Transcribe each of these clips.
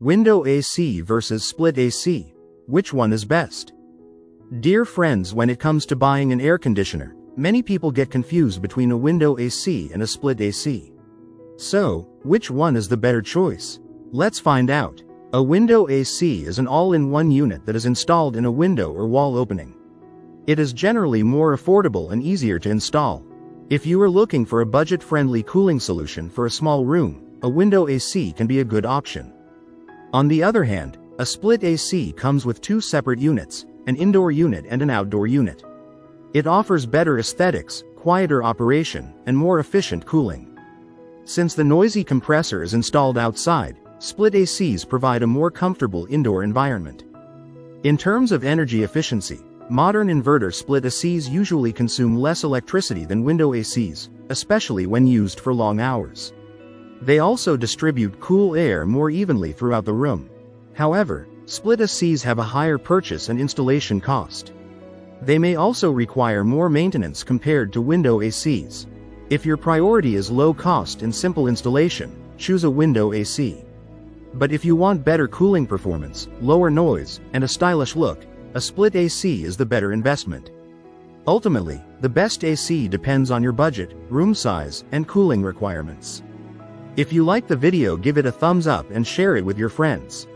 Window AC versus split AC. Which one is best? Dear friends, when it comes to buying an air conditioner, many people get confused between a window AC and a split AC. So, which one is the better choice? Let's find out. A window AC is an all-in-one unit that is installed in a window or wall opening. It is generally more affordable and easier to install. If you are looking for a budget-friendly cooling solution for a small room, a window AC can be a good option. On the other hand, a split AC comes with two separate units, an indoor unit and an outdoor unit. It offers better aesthetics, quieter operation, and more efficient cooling. Since the noisy compressor is installed outside, split ACs provide a more comfortable indoor environment. In terms of energy efficiency, modern inverter split ACs usually consume less electricity than window ACs, especially when used for long hours. They also distribute cool air more evenly throughout the room. However, split ACs have a higher purchase and installation cost. They may also require more maintenance compared to window ACs. If your priority is low cost and simple installation, choose a window AC. But if you want better cooling performance, lower noise, and a stylish look, a split AC is the better investment. Ultimately, the best AC depends on your budget, room size, and cooling requirements. If you like the video, give it a thumbs up and share it with your friends.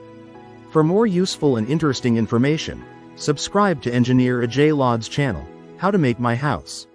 For more useful and interesting information, subscribe to Engineer Ajay Lod's channel, How to Make My House.